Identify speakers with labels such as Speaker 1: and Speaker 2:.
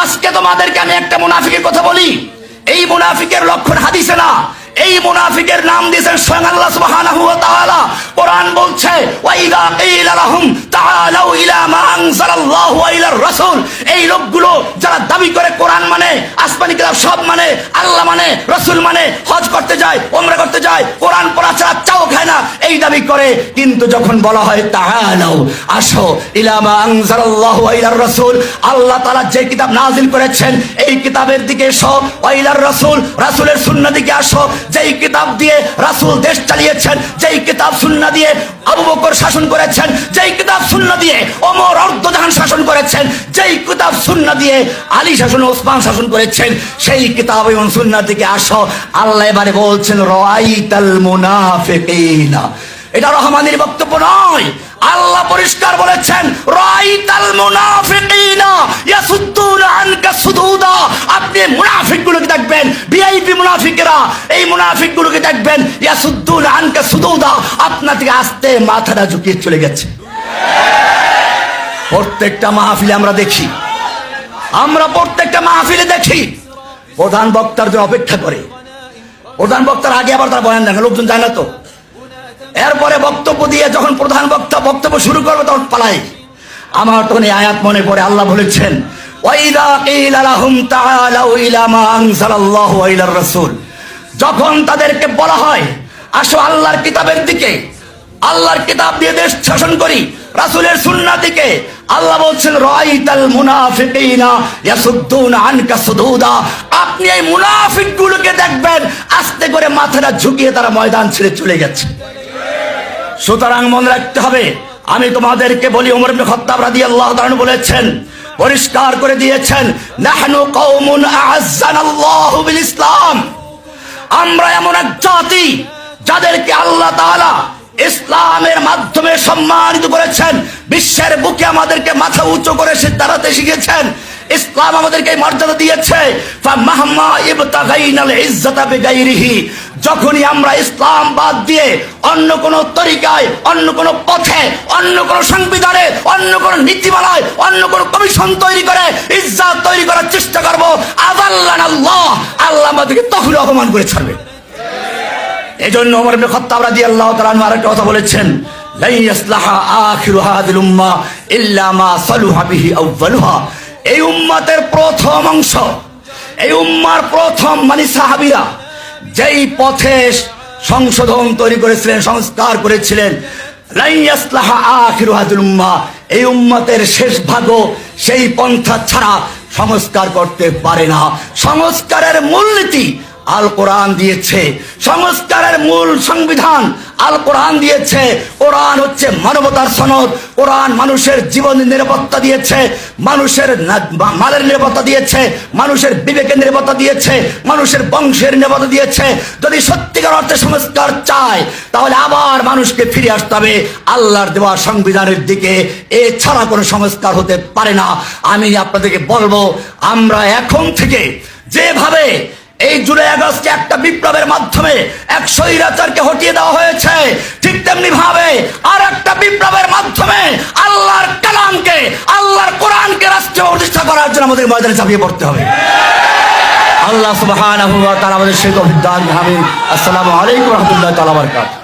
Speaker 1: আজকে তোমাদেরকে আমি একটা মুনাফিকের কথা বলি। এই মুনাফিকের লক্ষণ হাদিসে না, এই মুনাফিকের নাম দিয়েছেন স্বয়ং আল্লাহ সুবহানাহু ওয়া তাআলা। কোরআন বলছে ওয়াইদা কিলা লাহুম তাআলাউ ইলা মা আনজালাল্লাহু ওয়া ইলার রাসূল, এই লোকগুলো যারা দাবি করে কোরআন মানে, আসমানি কিতাব সব মানে, আল্লাহ মানে, রাসূল মানে, হজ করতে যায়, ওমরা করতে যায়, কোরআন পড়া ছাড়া চাও খায় না, এই দাবি করে। কিন্তু যখন বলা হয় তাআলাউ, আসো, ইলা মা আনজালাল্লাহু ওয়া ইলার রাসূল, আল্লাহ তাআলা যে কিতাব নাযিল করেছেন এই কিতাবের দিকে এসো, ওয়া ইলার রাসূল, রাসূলের সুন্নাহ দিকে আসো। যেই কিতাব দিয়ে রাসূল দেশ চালিয়েছেন, যেই কিতাব সুন্নাহ দিয়ে আবু বকর শাসন করেছেন, যেই কিতাব সুন্নাহ দিয়ে ওমর অর্ধজাহান শাসন করেছেন, যেই কিতাব সুন্নাহ দিয়ে আলী শাসন, ওসমান শাসন করেছেন, সেই কিতাব এবং সুন্নাহ দিকে আসো। আল্লাহ এবারে বলছেন রাআইতাল মুনাফিকিনা, এটা রহমানের বক্তব্য নয়, আল্লাহ পরিষ্কার বলেছেন রাআইতাল মুনাফিকিনা ইয়াসুদ্দুনা আনকা সুদুদা। আপনি মুনাফিকগুলোকে দেখবেন, ভিআইপি মুনাফিকরা, এই মুনাফিকগুলোকে দেখবেন ইয়াসুদ্দুনা আনকা সুদুদা, আপনার থেকে আস্তে মাথাটা ঝুঁকিয়ে চলে গেছে। প্রত্যেকটা মাহফিলে আমরা দেখি, আমরা প্রত্যেকটা মাহফিলে দেখি প্রধান বক্তার জন্য অপেক্ষা করে, প্রধান বক্তার আগে আবার তারা বয়ান দেন, লোকজন জানে তো। এরপরে বক্তব্য দিয়ে যখন প্রধান বক্তা বক্তব্য শুরু করবে তখন পালাই। আমার তখন এই আয়াত মনে পড়ে, আল্লাহ বলেছেন ওয়াইদা কিলা লাহুম তাআলাউ ইলা মা আনজালাল্লাহু ওয়া ইলার রাসূল, যখন তাদেরকে বলা হয় আসো আল্লাহর কিতাবের দিকে, আল্লাহর কিতাব দিয়ে দেশ শাসন করি, রাসূলের সুন্নাহ দিকে, আল্লাহ বলছেন রাআইতাল মুনাফিকিনা ইয়াসুদ্দুনা আনকা সুদুদা, আপনি এই মুনাফিকগুলোকে দেখবেন আস্তে করে মাথাটা ঝুঁকিয়ে তারা ময়দান ছেড়ে চলে গেছে। সুতরাং মনে রাখতে হবে, আমি তোমাদেরকে বলি ওমর ইবনে খাত্তাব রাদিয়াল্লাহু তাআলা বলেছেন, পরিষ্কার করে দিয়েছেন নাহনু কওমুন আ'আজ্জানাল্লাহু বিল ইসলাম, আমরা এমন এক জাতি যাদেরকে আল্লাহ তাআলা ইসলামের মাধ্যমে সম্মানিত করেছেন, বিশ্বের বুকে আমাদেরকে মাথা উঁচু করে সে দাঁড়াতে শিখেছেন। ইসলাম আমাদেরকে মর্যাদা দিয়েছে। ফামাহমা ইবতাগাইনাল ইজ্জাতা বিগাইরিহি, যখনই আমরা ইসলাম বাদ দিয়ে অন্য কোন তরিকায়, অন্য কোন পথে, অন্য কোন সংবিধানে, অন্য কোন নীতিমালায়, অন্য কোন কমিশন তৈরি করে ইজ্জত তৈরি করার চেষ্টা করব, আযাল্লানাল্লাহ, আল্লাহ আমাদেরকে তখন অপমান করে ছাড়বে। এজন্য ওমর ইবনে খাত্তাব রাদিয়াল্লাহু তাআলা আরেকটা কথা বলেছেন, লা ইয়াসলাহা আখিরু হাযিল উম্মাহ ইল্লা মা সালুহা বিহি আউয়ালুহা, এই উম্মতের প্রথম অংশ, এই উম্মার প্রথম মানে সাহাবীরা যেই পথে সংশোধন তৈরি করেছিলেন, সংস্কার করেছিলেন, লা ইয়াসলাহা আখিরু হাযিল উম্মাহ, এই উম্মতের শেষ ভাগও সেই পন্থা ছাড়া সংস্কার করতে পারে না। সংস্কারের মূলনীতি আল কোরআন দিয়েছে, সংস্কারের মূল সংবিধান আল কোরআন দিয়েছে। কোরআন হচ্ছে মানবতার সনদ, কোরআন মানুষের জীবনের নিরাপত্তা দিয়েছে, মানুষের মালের নিরাপত্তা দিয়েছে, মানুষের বিবেকের নিরাপত্তা দিয়েছে, মানুষের বংশের নিরাপত্তা দিয়েছে। যদি সত্যিকার অর্থে সংস্কার চায় তাহলে আবার মানুষকে ফিরে আসতে হবে আল্লাহর দেওয়া সংবিধানের দিকে, এছাড়া কোনো সংস্কার হতে পারে না। আমি আপনাদেরকে বলবো, আমরা এখন থেকে যেভাবে এই জুলাই আগস্টে একটা বিপ্লবের মাধ্যমে এক স্বৈরাচারকে হটিয়ে দেওয়া হয়েছে, ঠিক তেমনি ভাবে আর একটা বিপ্লবের মাধ্যমে আল্লাহর কালামকে, আল্লাহর কোরআনকে রাষ্ট্রীয় প্রতিষ্ঠা করার জন্য আমাদের ময়দানে ঝাঁপিয়ে পড়তে হবে। আল্লাহ সুবহানাহু ওয়া তাআলা আমাদের সেই তৌফিক দান করুন। আমিন। আসসালামু আলাইকুম ওয়া রাহমাতুল্লাহি ওয়া বারাকাতুহু।